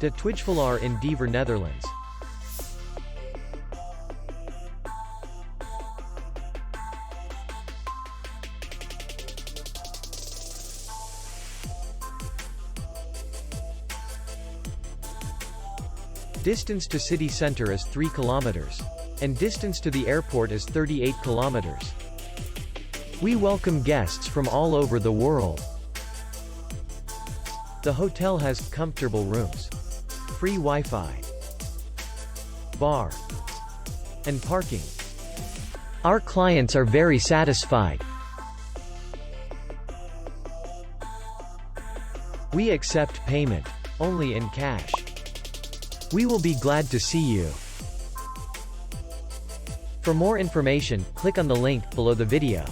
Twijfelaar in Diever, Netherlands. Distance to city center is 3 kilometers. And distance to the airport is 38 kilometers. We welcome guests from all over the world. The hotel has comfortable rooms, free Wi-Fi, bar, and parking. Our clients are very satisfied. We accept payment only in cash. We will be glad to see you. For more information, click on the link below the video.